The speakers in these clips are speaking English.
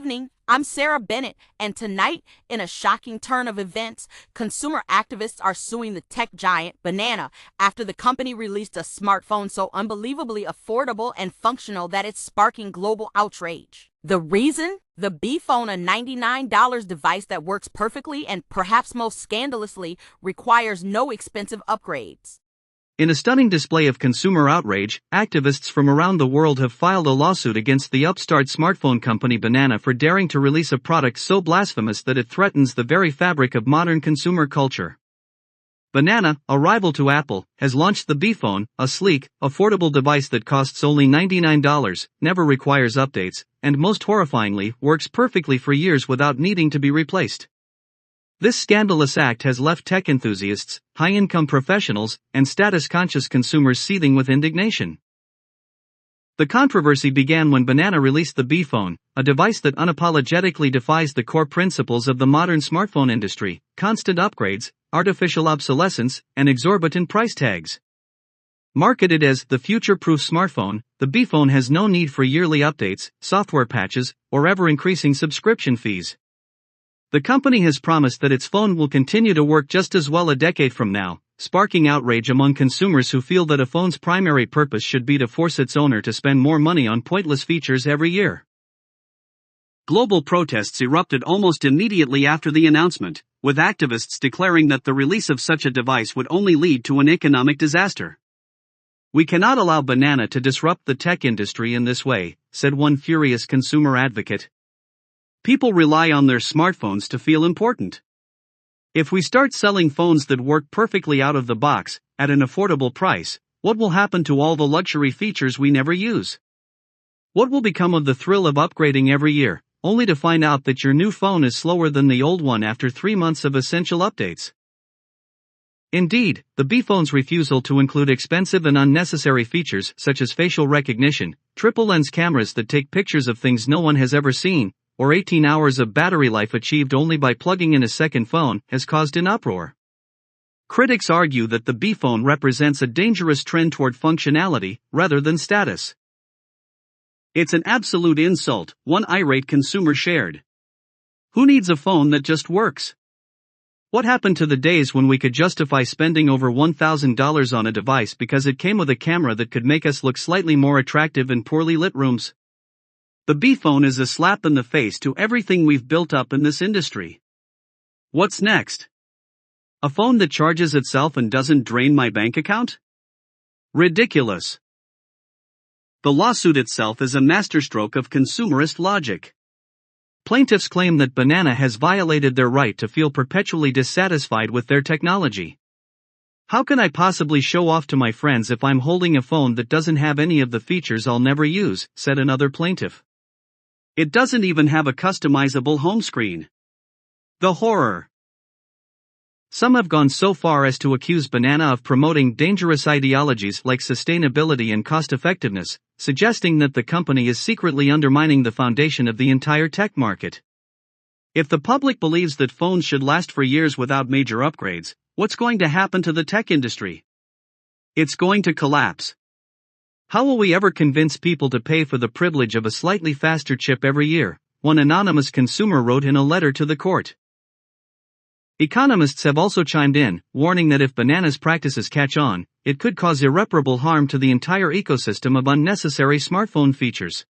evening. I'm Sarah Bennett, and tonight, in a shocking turn of events, consumer activists are suing the tech giant Banana after the company released a smartphone so unbelievably affordable and functional that it's sparking global outrage. The reason? The B phone, a $99 device that works perfectly and perhaps most scandalously requires no expensive upgrades. In a stunning display of consumer outrage, activists from around the world have filed a lawsuit against the upstart smartphone company Banana for daring to release a product so blasphemous that it threatens the very fabric of modern consumer culture. Banana, a rival to Apple, has launched the B phone, a sleek, affordable device that costs only $99, never requires updates, and most horrifyingly, works perfectly for years without needing to be replaced. This scandalous act has left tech enthusiasts, high-income professionals, and status-conscious consumers seething with indignation. The controversy began when Banana released the B phone, a device that unapologetically defies the core principles of the modern smartphone industry: constant upgrades, artificial obsolescence, and exorbitant price tags. Marketed as the future-proof smartphone, the B phone has no need for yearly updates, software patches, or ever-increasing subscription fees. The company has promised that its phone will continue to work just as well a decade from now, sparking outrage among consumers who feel that a phone's primary purpose should be to force its owner to spend more money on pointless features every year. Global protests erupted almost immediately after the announcement, with activists declaring that the release of such a device would only lead to an economic disaster. "We cannot allow Banana to disrupt the tech industry in this way," said one furious consumer advocate. "People rely on their smartphones to feel important. If we start selling phones that work perfectly out of the box, at an affordable price, what will happen to all the luxury features we never use? What will become of the thrill of upgrading every year, only to find out that your new phone is slower than the old one after 3 months of essential updates?" Indeed, the B phone's refusal to include expensive and unnecessary features such as facial recognition, triple-lens cameras that take pictures of things no one has ever seen, or 18 hours of battery life achieved only by plugging in a second phone, has caused an uproar. Critics argue that the B phone represents a dangerous trend toward functionality, rather than status. "It's an absolute insult," one irate consumer shared. "Who needs a phone that just works? What happened to the days when we could justify spending over $1,000 on a device because it came with a camera that could make us look slightly more attractive in poorly lit rooms?" The B phone is a slap in the face to everything we've built up in this industry. What's next? A phone that charges itself and doesn't drain my bank account? Ridiculous. The lawsuit itself is a masterstroke of consumerist logic. Plaintiffs claim that Banana has violated their right to feel perpetually dissatisfied with their technology. "How can I possibly show off to my friends if I'm holding a phone that doesn't have any of the features I'll never use?" said another plaintiff. "It doesn't even have a customizable home screen. The horror." Some have gone so far as to accuse Banana of promoting dangerous ideologies like sustainability and cost-effectiveness, suggesting that the company is secretly undermining the foundation of the entire tech market. If the public believes that phones should last for years without major upgrades, what's going to happen to the tech industry? It's going to collapse. How will we ever convince people to pay for the privilege of a slightly faster chip every year? One anonymous consumer wrote in a letter to the court. Economists have also chimed in, warning that if Banana's practices catch on, it could cause irreparable harm to the entire ecosystem of unnecessary smartphone features.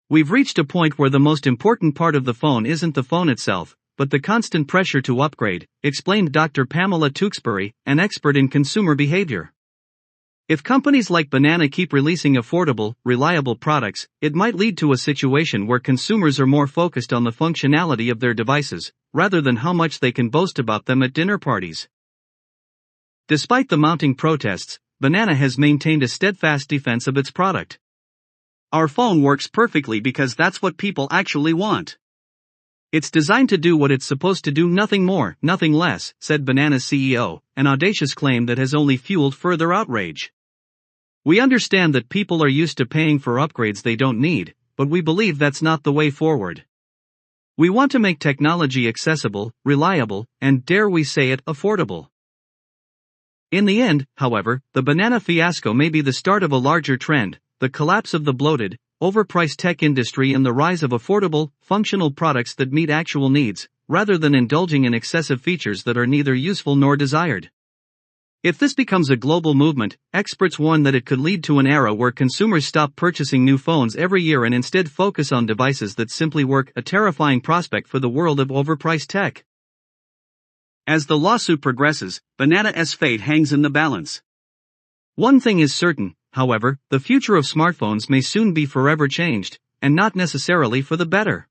"We've reached a point where the most important part of the phone isn't the phone itself, but the constant pressure to upgrade," explained Dr. Pamela Tewksbury, an expert in consumer behavior. If companies like Banana keep releasing affordable, reliable products, it might lead to a situation where consumers are more focused on the functionality of their devices, rather than how much they can boast about them at dinner parties. Despite the mounting protests, Banana has maintained a steadfast defense of its product. "Our phone works perfectly because that's what people actually want. It's designed to do what it's supposed to do, nothing more, nothing less," said Banana's CEO, an audacious claim that has only fueled further outrage. "We understand that people are used to paying for upgrades they don't need, but we believe that's not the way forward. We want to make technology accessible, reliable, and, dare we say it, affordable." In the end, however, the Banana fiasco may be the start of a larger trend, the collapse of the bloated, overpriced tech industry and the rise of affordable, functional products that meet actual needs, rather than indulging in excessive features that are neither useful nor desired. If this becomes a global movement, experts warn that it could lead to an era where consumers stop purchasing new phones every year and instead focus on devices that simply work, a terrifying prospect for the world of overpriced tech. As the lawsuit progresses, Banana's fate hangs in the balance. One thing is certain, however, the future of smartphones may soon be forever changed, and not necessarily for the better.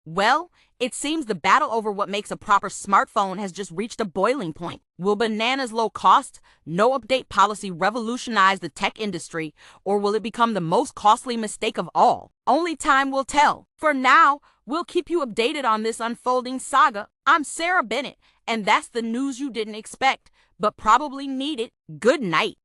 Well, it seems the battle over what makes a proper smartphone has just reached a boiling point. Will Banana's low cost, no update policy revolutionize the tech industry, or will it become the most costly mistake of all? Only time will tell. For now, we'll keep you updated on this unfolding saga. I'm Sarah Bennett, and that's the news you didn't expect, but probably needed. Good night.